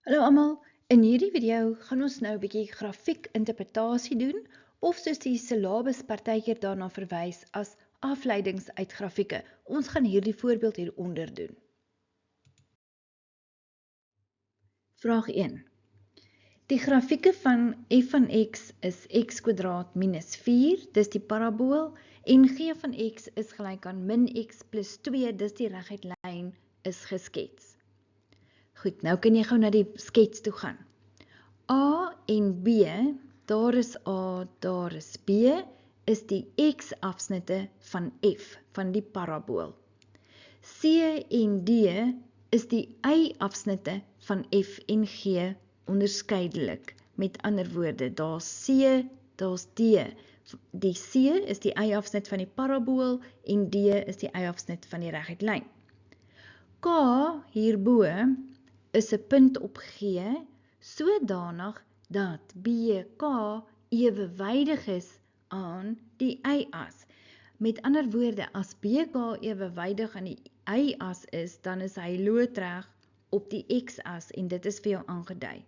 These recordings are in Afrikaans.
Hallo almal, in hierdie video gaan ons nou 'n bietjie grafiekinterpretasie doen, of soos die syllabus partykeer daarna verwys as afleidings uit grafieke. Ons gaan hierdie voorbeeld hieronder doen. Vraag 1. Die grafieke van f van x is x² minus 4, dis die parabool, en g van x is gelyk aan min x plus 2, dis die reguit lyn, is geskets. Goed, nou kan jy gou na die skets toe gaan. A en B, daar is A, daar is B, is die x-afsnitte van f, van die parabool. C en D is die y-afsnitte van f en g onderskeidelik. Met ander woorde, daar's C, daar's D. Die C is die y-afsnit van die parabool en D is die y-afsnit van die reguit lyn. K hierbo is 'n punt op G, sodanig dat BK ewewydig is aan die y-as. Met ander woorde, as BK ewewydig aan die y-as is, dan is hy loodreg op die x-as en dit is vir jou aangedui.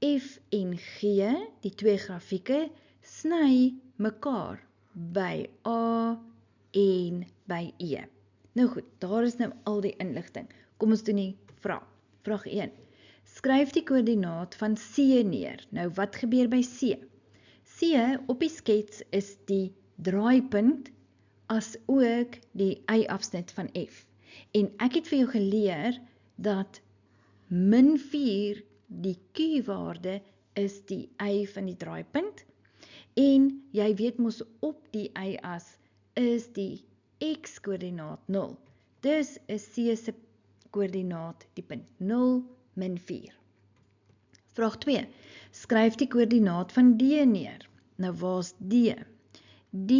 F en G, die twee grafieke, sny mekaar by A en by E. Nou goed, daar is nou al die inligting. Kom ons doen die vraag. Vraag 1. Skryf die koördinaat van C neer. Nou, wat gebeur by C? C op die skets is die draaipunt as ook die y-afsnit van f. En ek het vir jou geleer dat min 4, die q-waarde, is die y van die draaipunt. En jy weet mos op die y-as is die x-koördinaat 0. Dus is C se koördinaat die punt 0 min 4. Vraag 2. Skryf die koördinaat van D neer. Nou, waar's D? D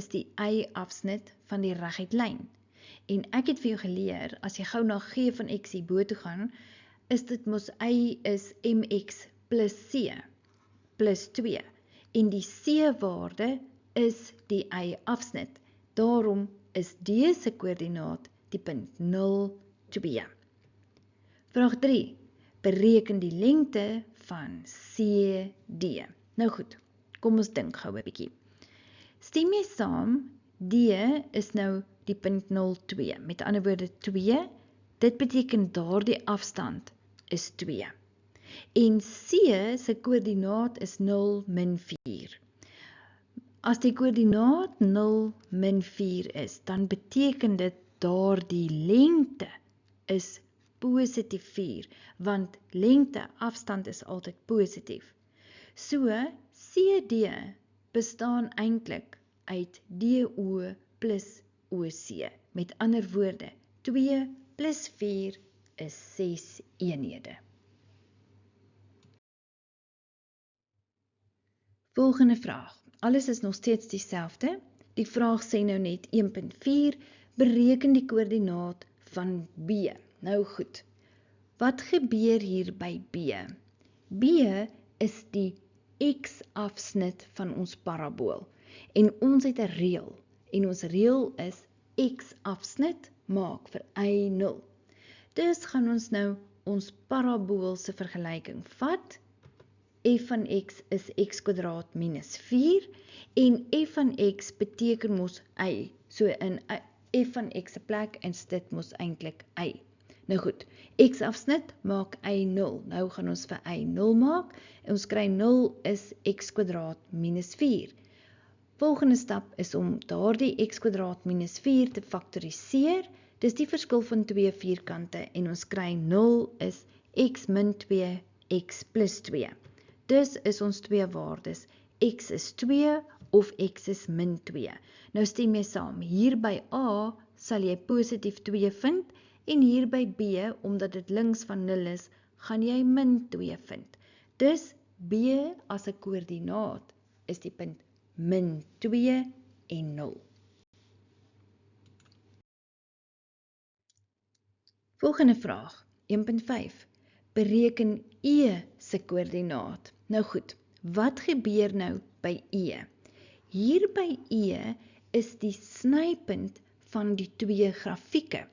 is die y-afsnit van die reguit lyn. En ek het vir jou geleer, as jy gou na G van x hierbo toe gaan, is dit mos y is mx plus c plus 2. En die c-waarde is die y-afsnit. Daarom is D se koördinaat die punt 0, 2. Vraag 3. Bereken die lengte van CD. Nou goed, kom ons dink gou 'n bietjie. Stem jy saam, D is nou die punt 0, 2. Met ander woorde 2, dit beteken daardie afstand is 2. En C se koördinaat is 0 min 4. As die koördinaat 0 min 4 is, dan beteken dit daardie lengte is positief 4, want lengte, afstand is altyd positief. So, CD bestaan eintlik uit DO plus OC. Met ander woorde, 2 plus 4 is 6 eenhede. Volgende vraag. Alles is nog steeds dieselfde. Die vraag sê nou net 1.4, bereken die koördinaat van B. Nou goed, wat gebeur hier by B? B is die x-afsnit van ons parabool. En ons het 'n reël. En ons reël is x-afsnit maak vir y0. Dus gaan ons nou ons paraboolse vergelyking vat. F van x is x² minus 4 en f van x beteken mos y. So in f van x se plek en dit mos eintlik y. Nou goed, x-afsnit maak y0. Nou gaan ons vir y0 maak en ons kry 0 is x² minus 4. Volgende stap is om daardie x² minus 4 te faktoriseer. Dis die verskil van twee vierkante en ons kry 0 is x min 2 x plus 2. Dus is ons twee waardes, x is 2 of x is min 2. Nou stem jy saam, hier by A sal jy positief 2 vind, en hier by B, omdat dit links van 0 is, gaan jy min 2 vind. Dus B as 'n koördinaat is die punt min 2 en 0. Volgende vraag, 1.5. Bereken E se koördinaat. Nou goed, wat gebeur nou by E? Hier by E is die snypunt van die twee grafieke.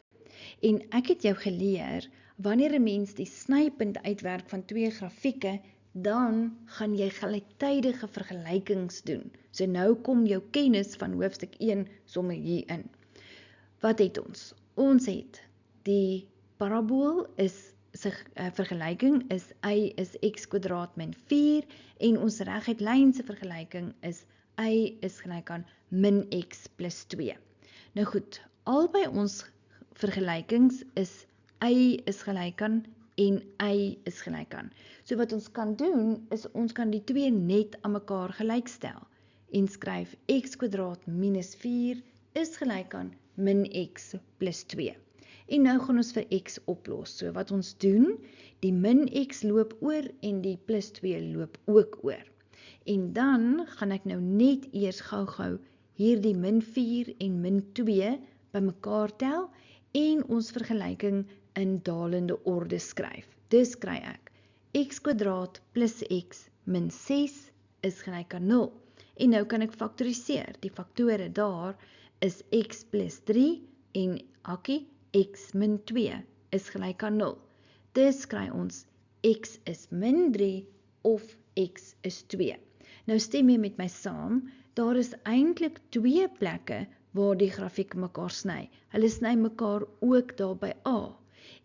En ek het jou geleer, wanneer 'n mens die snypunt uitwerk van twee grafieke, dan gaan jy gelyktydige vergelykings doen. So nou kom jou kennis van hoofstuk 1 sommer hier in. Wat het ons? Ons het die parabool sy vergelyking is y is x kwadraat min 4 en ons reguit lyn se vergelyking is y is gelyk aan min x plus 2. Nou goed, albei ons vergelykings is y is gelyk aan en y is gelyk aan. So wat ons kan doen, is ons kan die twee net aan mekaar gelykstel en skryf x kwadraat minus 4 is gelyk aan min x plus 2. En nou gaan ons vir x oplos. So wat ons doen, die min x loop oor en die plus 2 loop ook oor. En dan gaan ek nou net eers gou-gou hierdie min 4 en min 2 bymekaar tel en ons vergelyking in dalende orde skryf. Dus kry ek x kwadraat plus x min 6 is gelyk aan 0. En nou kan ek faktoriseer. Die faktore daar is x plus 3 en hakkie x min 2 is gelyk aan 0. Dus kry ons x is min 3 of x is 2. Nou stem jy met my saam, daar is eintlik twee plekke waar die grafiek mekaar sny. Hulle sny mekaar ook daar by A.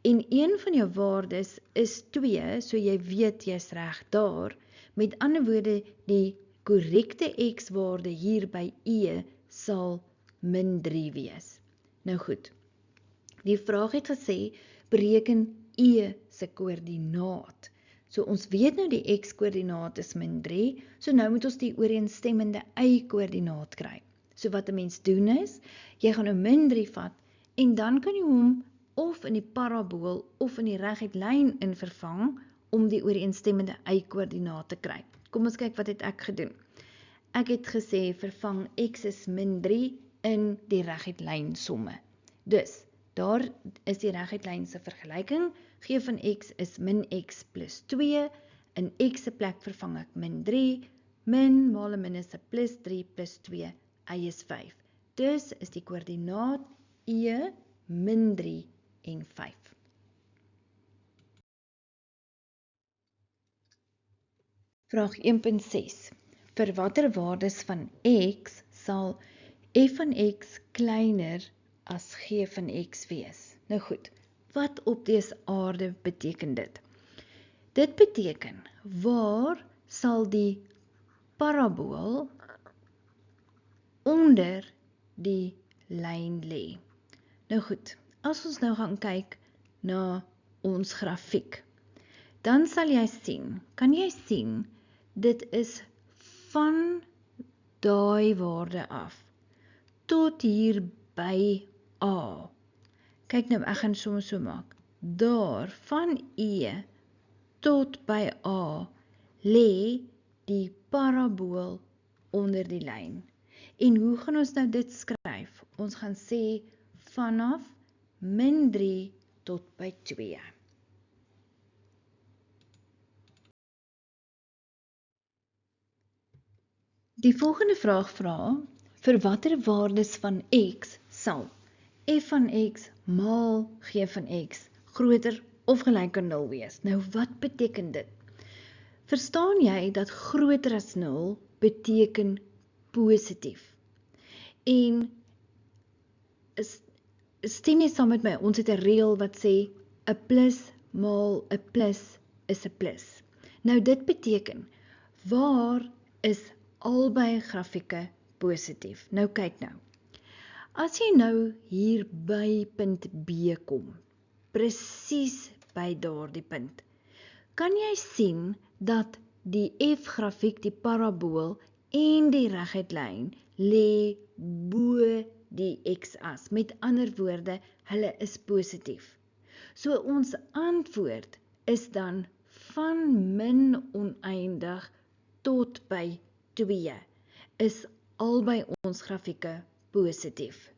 En een van jou waardes is 2, so jy weet jy's reg daar. Met ander woorde, die korrekte x-waarde hier by E sal min 3 wees. Nou goed, die vraag het gesê, bereken E se koördinaat. So ons weet nou die x-koördinaat is min 3, so nou moet ons die ooreenstemmende y-koördinaat kry. So wat 'n mens doen is, jy gaan nou min 3 vat, en dan kan jy hom of in die parabool of in die reguit lyn in vervang, om die ooreenstemmende y-koördinaat te kry. Kom ons kyk wat het ek gedoen. Ek het gesê, vervang x is min 3 in die reguit lyn somme. Dus, daar is die reguit lyn se vergelyking, g van x is min x plus 2, in x se plek vervang ek min 3, min maal 'n min is 'n plus 3 plus 2, y is 5. Dus is die koördinaat E min 3 en 5. Vraag 1.6. Vir watter waardes van x sal f van x kleiner as g van x wees? Nou goed, wat op dese aarde beteken dit? Dit beteken, waar sal die parabool onder die lyn lê? Nou goed, as ons nou gaan kyk na ons grafiek, dan sal jy sien, kan jy sien, dit is van daai waarde af, tot hier by A. Kyk nou, ek gaan soms so maak. Daar, van E tot by A, lê die parabool onder die lyn. En hoe gaan ons nou dit skryf? Ons gaan sê, vanaf min 3 tot by 2. Die volgende vraag vra, vir watter waardes van x sal f van x maal g van x groter of gelyk aan 0 wees? Nou wat beteken dit? Verstaan jy dat groter as 0 beteken positief? En stem jy saam met my, ons het 'n reël wat sê 'n plus maal 'n plus is 'n plus. Nou dit beteken, waar is albei grafieke positief? Nou kyk nou. As jy nou hier by punt B kom, presies by daardie punt, kan jy sien dat die f-grafiek, die parabool en die reguit lyn lê bo die x-as. Met ander woorde, hulle is positief. So ons antwoord is dan van min oneindig tot by 2 is albei ons grafieke positief.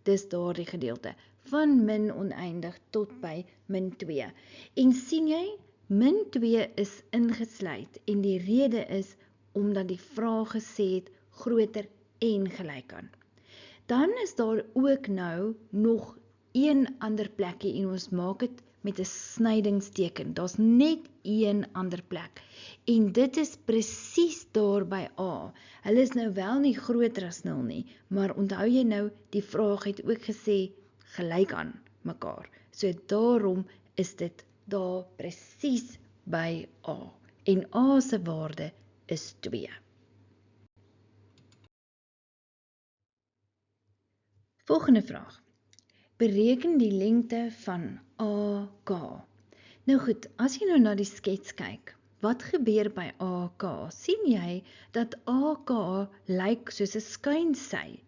Dis daardie gedeelte, van min oneindig tot by min 2. En sien jy, min 2 is ingesluit en die rede is omdat die vraag gesê het groter en gelyk aan. Dan is daar ook nou nog een ander plekkie en ons maak dit met 'n snydingsteken. Daar's net een ander plek. En dit is presies daar by A. Hulle is nou wel nie groter as 0 nie, maar onthou jy nou, die vraag het ook gesê gelyk aan mekaar. So daarom is dit daar presies by A. En A se waarde is 2. Volgende vraag. Bereken die lengte van AK. Nou goed, as jy nou na die skets kyk, wat gebeur by AK? Sien jy dat AK lyk soos 'n skuinsy?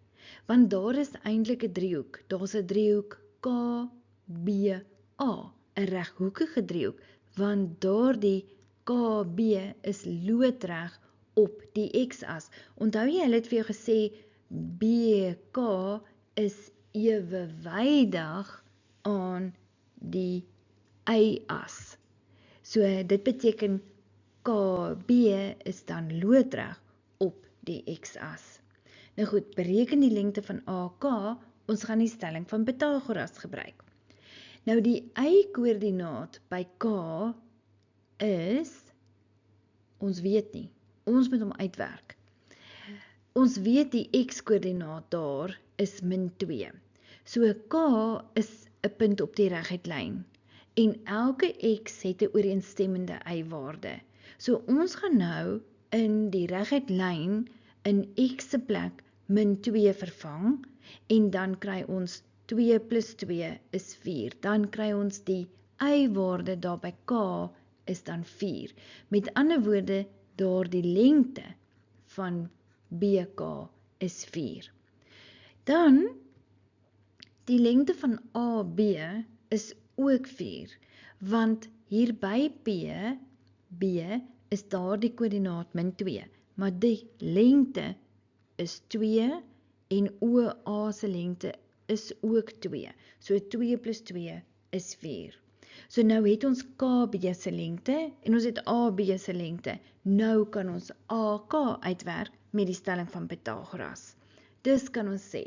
Want daar is eintlik 'n driehoek. Daar's 'n driehoek KBA, 'n reghoekige driehoek, want daardie KB is loodreg op die X-as. Onthou jy, hulle het vir jou gesê BK is ewewydig aan die Y-as. So dit beteken KB is dan loodreg op die X-as. Nou goed, bereken die lengte van AK, ons gaan die stelling van Pythagoras gebruik. Nou die Y-koördinaat by K is, ons weet nie, ons moet hom uitwerk. Ons weet die X-koördinaat daar is -2. So K is 'n punt op die reguit lyn en elke X het 'n ooreenstemmende Y-waarde. So ons gaan nou in die reguit lyn in X se plek -2 vervang en dan kry ons 2 plus 2 is 4. Dan kry ons die Y-waarde daar by K is dan 4. Met ander woorde, daardie lengte van BK is 4. Dan, die lengte van AB is ook 4, want hier by B is daar die koördinaat -2, maar die lengte is 2 en OA se lengte is ook 2. So 2 plus 2 is 4. So nou het ons KB se lengte en ons het AB se lengte. Nou kan ons AK uitwerk met die stelling van Pythagoras. Dus kan ons sê,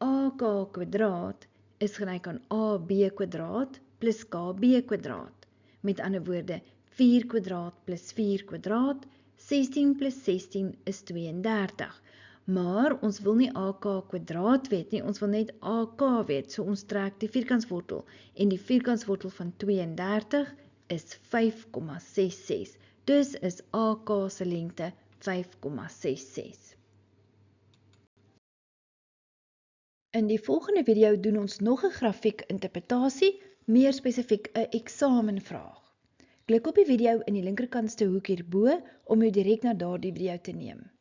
AK kwadraat is gelyk aan AB kwadraat plus KB kwadraat. Met ander woorde, 4 kwadraat plus 4 kwadraat, 16 plus 16 is 32. Maar ons wil nie AK kwadraat weet nie, ons wil net AK weet. So ons trek die vierkantswortel en die vierkantswortel van 32 is 5,66. Dus is AK se lengte 5,66. In die volgende video doen ons nog 'n grafiekinterpretasie, meer spesifiek 'n eksamenvraag. Klik op die video in die linkerkantste hoek hierbo om jou direk na daardie video te neem.